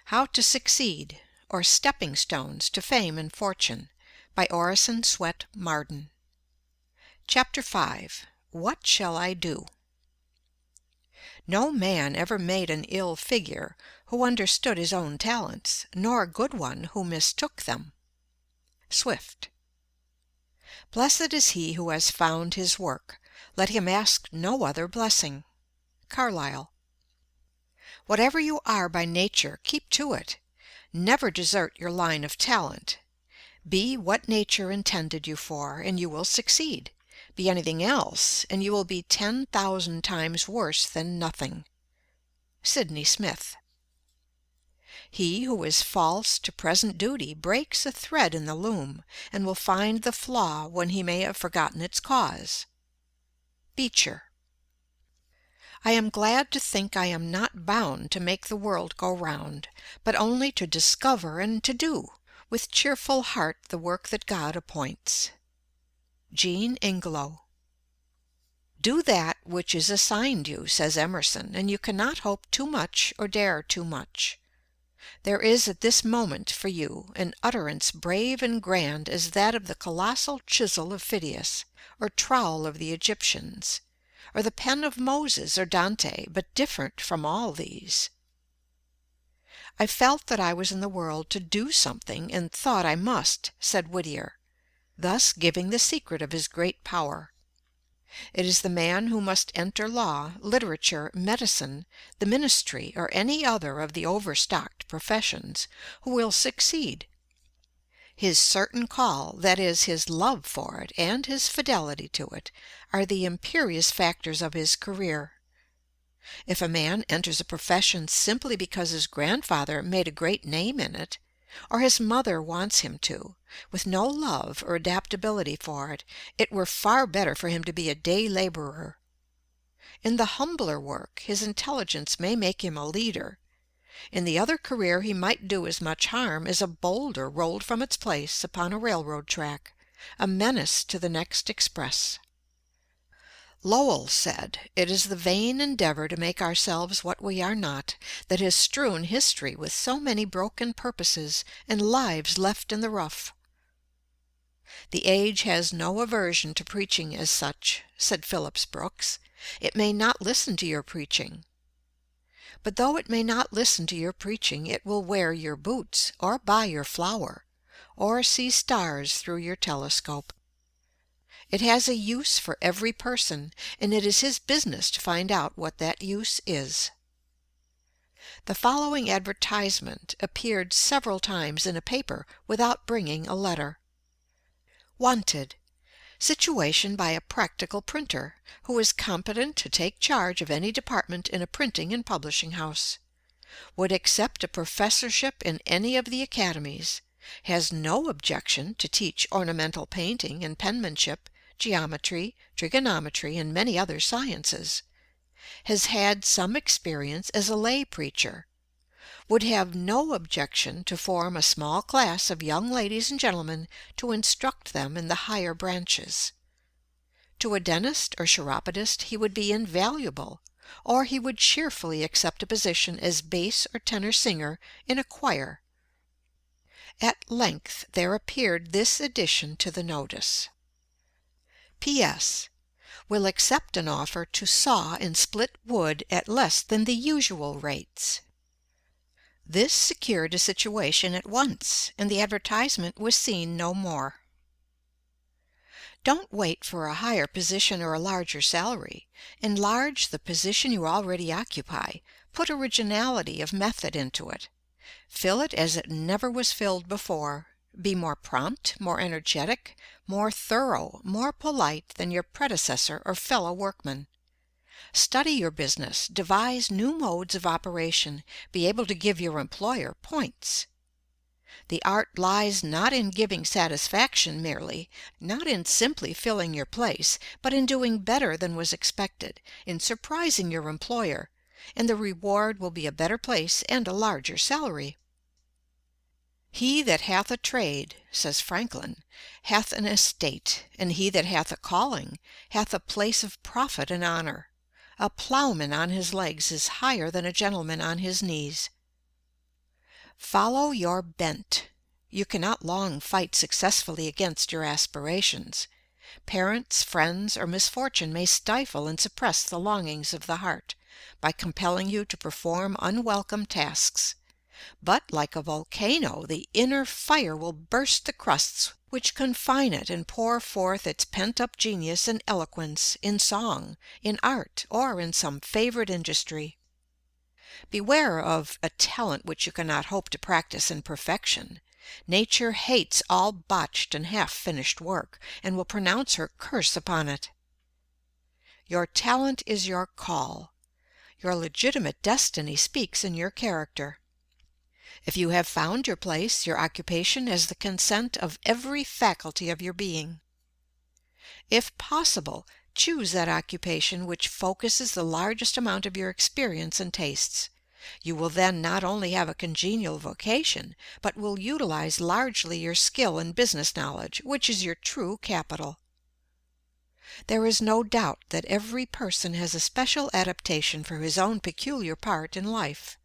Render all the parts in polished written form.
How to Succeed, or Stepping Stones to Fame and Fortune, by Orison Swett Marden. Chapter 5. What Shall I Do? No man ever made an ill figure who understood his own talents, nor a good one who mistook them. Swift. Blessed is he who has found his work. Let him ask no other blessing. Carlyle. Whatever you are by nature, keep to it. Never desert your line of talent. Be what nature intended you for, and you will succeed. Be anything else, and you will be 10,000 times worse than nothing. Sydney Smith. He who is false to present duty breaks a thread in the loom, and will find the flaw when he may have forgotten its cause. Beecher. I am glad to think I am not bound to make the world go round, but only to discover and to do, with cheerful heart, the work that God appoints. Jean Ingelow. Do that which is assigned you, says Emerson, and you cannot hope too much or dare too much. There is at this moment for you an utterance brave and grand as that of the colossal chisel of Phidias, or trowel of the Egyptians, or the pen of Moses or Dante, but different from all these. I felt that I was in the world to do something, and thought I must, said Whittier, thus giving the secret of his great power. It is the man who must enter law, literature, medicine, the ministry, or any other of the overstocked professions, who will succeed. His certain call, that is, his love for it, and his fidelity to it, are the imperious factors of his career. If a man enters a profession simply because his grandfather made a great name in it, or his mother wants him to, with no love or adaptability for it, it were far better for him to be a day laborer. In the humbler work, his intelligence may make him a leader. In the other career he might do as much harm as a boulder rolled from its place upon a railroad track, a menace to the next express. Lowell said, "It is the vain endeavor to make ourselves what we are not that has strewn history with so many broken purposes and lives left in the rough." The age has no aversion to preaching as such, said Phillips Brooks. It may not listen to your preaching. But though it may not listen to your preaching, it will wear your boots, or buy your flour, or see stars through your telescope. It has a use for every person, and it is his business to find out what that use is. The following advertisement appeared several times in a paper without bringing a letter. Wanted. Situation by a practical printer, who is competent to take charge of any department in a printing and publishing house. Would accept a professorship in any of the academies. Has no objection to teach ornamental painting and penmanship, geometry, trigonometry, and many other sciences. Has had some experience as a lay preacher. Would have no objection to form a small class of young ladies and gentlemen to instruct them in the higher branches. To a dentist or chiropodist he would be invaluable, or he would cheerfully accept a position as bass or tenor singer in a choir. At length there appeared this addition to the notice. P.S. Will accept an offer to saw and split wood at less than the usual rates. This secured a situation at once, and the advertisement was seen no more. Don't wait for a higher position or a larger salary. Enlarge the position you already occupy. Put originality of method into it. Fill it as it never was filled before. Be more prompt, more energetic, more thorough, more polite than your predecessor or fellow workman. Study your business, devise new modes of operation, be able to give your employer points. The art lies not in giving satisfaction merely, not in simply filling your place, but in doing better than was expected, in surprising your employer, and the reward will be a better place and a larger salary. He that hath a trade, says Franklin, hath an estate, and he that hath a calling hath a place of profit and honor. A plowman on his legs is higher than a gentleman on his knees. Follow your bent. You cannot long fight successfully against your aspirations. Parents, friends, or misfortune may stifle and suppress the longings of the heart, by compelling you to perform unwelcome tasks. But, like a volcano, the inner fire will burst the crusts which confine it and pour forth its pent-up genius and eloquence in song, in art, or in some favorite industry. Beware of a talent which you cannot hope to practice in perfection. Nature hates all botched and half-finished work, and will pronounce her curse upon it. Your talent is your call. Your legitimate destiny speaks in your character. If you have found your place, your occupation has the consent of every faculty of your being. If possible, choose that occupation which focuses the largest amount of your experience and tastes. You will then not only have a congenial vocation, but will utilize largely your skill and business knowledge, which is your true capital. There is no doubt that every person has a special adaptation for his own peculiar part in life.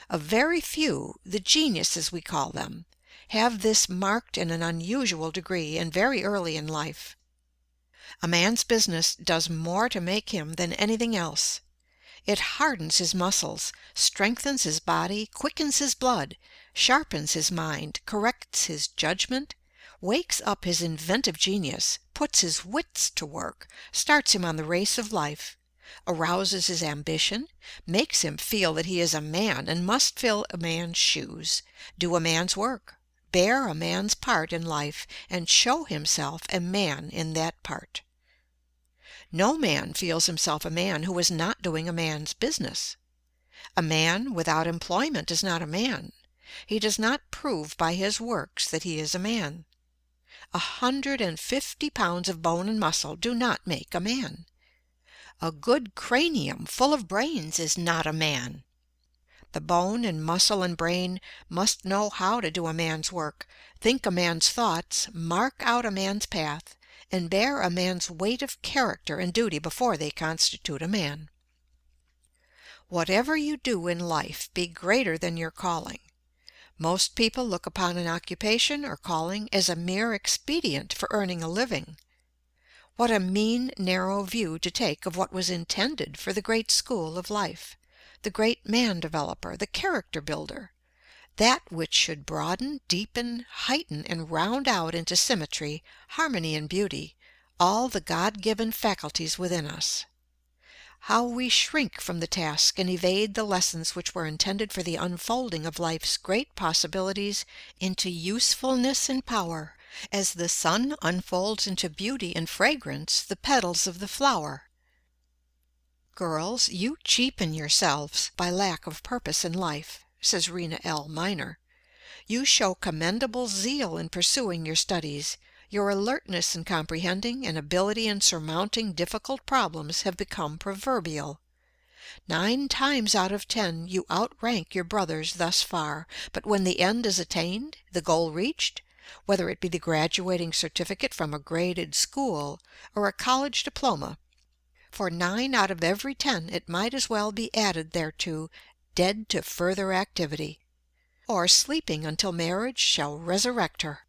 A very few, the geniuses we call them, have this marked in an unusual degree and very early in life. A man's business does more to make him than anything else. It hardens his muscles, strengthens his body, quickens his blood, sharpens his mind, corrects his judgment, wakes up his inventive genius, puts his wits to work, starts him on the race of life, arouses his ambition, makes him feel that he is a man and must fill a man's shoes, do a man's work, bear a man's part in life, and show himself a man in that part. No man feels himself a man who is not doing a man's business. A man without employment is not a man. He does not prove by his works that he is a man. 150 pounds of bone and muscle do not make a man. A good cranium full of brains is not a man. The bone and muscle and brain must know how to do a man's work, think a man's thoughts, mark out a man's path, and bear a man's weight of character and duty before they constitute a man. Whatever you do in life, be greater than your calling. Most people look upon an occupation or calling as a mere expedient for earning a living. What a mean, narrow view to take of what was intended for the great school of life, the great man-developer, the character builder, that which should broaden, deepen, heighten, and round out into symmetry, harmony, and beauty, all the God-given faculties within us. How we shrink from the task and evade the lessons which were intended for the unfolding of life's great possibilities into usefulness and power, as the sun unfolds into beauty and fragrance the petals of the flower. Girls, you cheapen yourselves by lack of purpose in life, says Rena L. Miner. You show commendable zeal in pursuing your studies. Your alertness in comprehending and ability in surmounting difficult problems have become proverbial. 9 times out of 10 you outrank your brothers thus far, but when the end is attained, the goal reached, whether it be the graduating certificate from a graded school or a college diploma, for 9 out of every 10 it might as well be added thereto, dead to further activity, or sleeping until marriage shall resurrect her.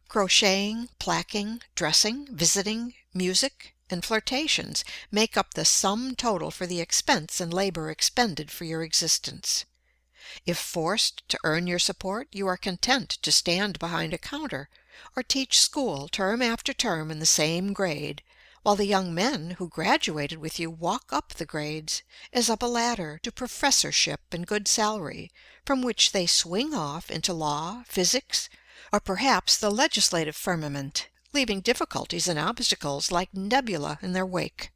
Crocheting, placking, dressing, visiting, music, and flirtations make up the sum total for the expense and labor expended for your existence. If forced to earn your support, you are content to stand behind a counter, or teach school term after term in the same grade, while the young men who graduated with you walk up the grades, as up a ladder, to professorship and good salary, from which they swing off into law, physics, or perhaps the legislative firmament, leaving difficulties and obstacles like nebula in their wake.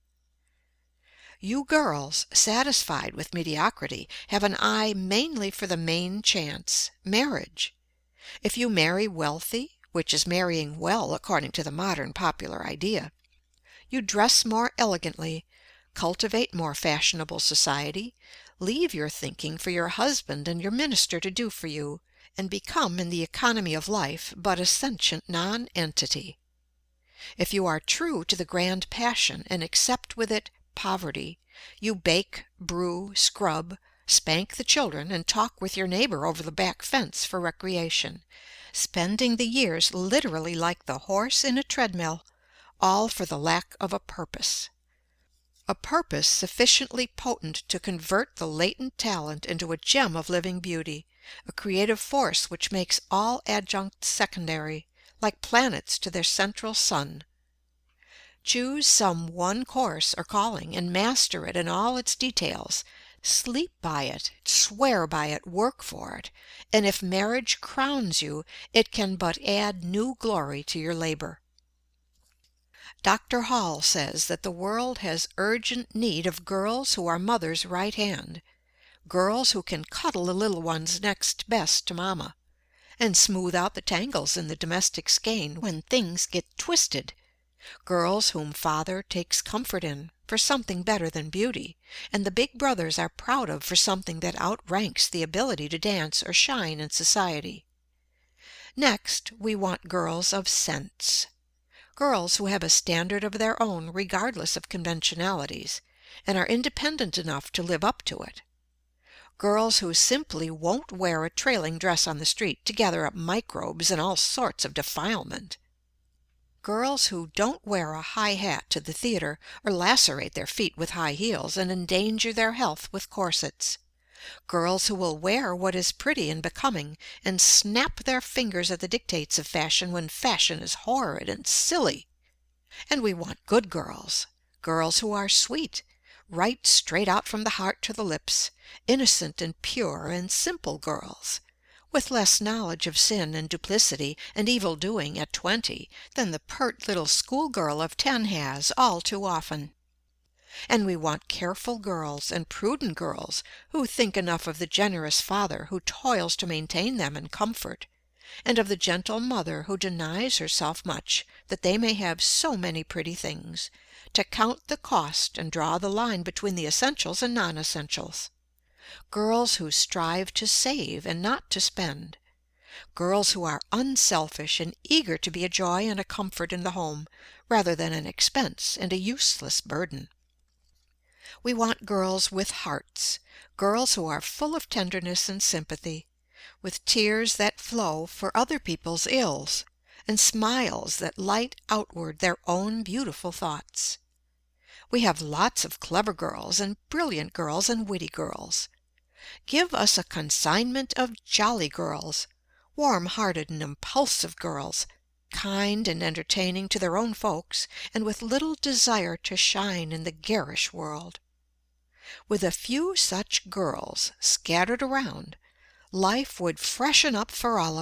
You girls, satisfied with mediocrity, have an eye mainly for the main chance, marriage. If you marry wealthy, which is marrying well according to the modern popular idea, you dress more elegantly, cultivate more fashionable society, leave your thinking for your husband and your minister to do for you, and become in the economy of life but a sentient non-entity. If you are true to the grand passion and accept with it poverty, you bake, brew, scrub, Spank the children and talk with your neighbor over the back fence for recreation, spending the years literally like the horse in a treadmill, all for the lack of a purpose. A purpose sufficiently potent to convert the latent talent into a gem of living beauty, a creative force which makes all adjuncts secondary, like planets to their central sun. Choose some one course or calling and master it in all its details. Sleep by it, swear by it, work for it, and if marriage crowns you, it can but add new glory to your labor. Dr. Hall says that the world has urgent need of girls who are mother's right hand, girls who can cuddle the little ones next best to mama, and smooth out the tangles in the domestic skein when things get twisted, girls whom father takes comfort in for something better than beauty, and the big brothers are proud of for something that outranks the ability to dance or shine in society. Next, we want girls of sense. Girls who have a standard of their own regardless of conventionalities, and are independent enough to live up to it. Girls who simply won't wear a trailing dress on the street to gather up microbes and all sorts of defilement. Girls who don't wear a high hat to the theater or lacerate their feet with high heels and endanger their health with corsets. Girls who will wear what is pretty and becoming and snap their fingers at the dictates of fashion when fashion is horrid and silly. And we want good girls, girls who are sweet, right straight out from the heart to the lips, innocent and pure and simple girls, with less knowledge of sin and duplicity and evil doing at 20 than the pert little schoolgirl of 10 has all too often. And we want careful girls and prudent girls who think enough of the generous father who toils to maintain them in comfort, and of the gentle mother who denies herself much that they may have so many pretty things, to count the cost and draw the line between the essentials and non-essentials. Girls who strive to save and not to spend. Girls who are unselfish and eager to be a joy and a comfort in the home, rather than an expense and a useless burden. We want girls with hearts, girls who are full of tenderness and sympathy, with tears that flow for other people's ills, and smiles that light outward their own beautiful thoughts. We have lots of clever girls and brilliant girls and witty girls. Give us a consignment of jolly girls, warm-hearted and impulsive girls, kind and entertaining to their own folks, and with little desire to shine in the garish world. With a few such girls scattered around, life would freshen up for all of us.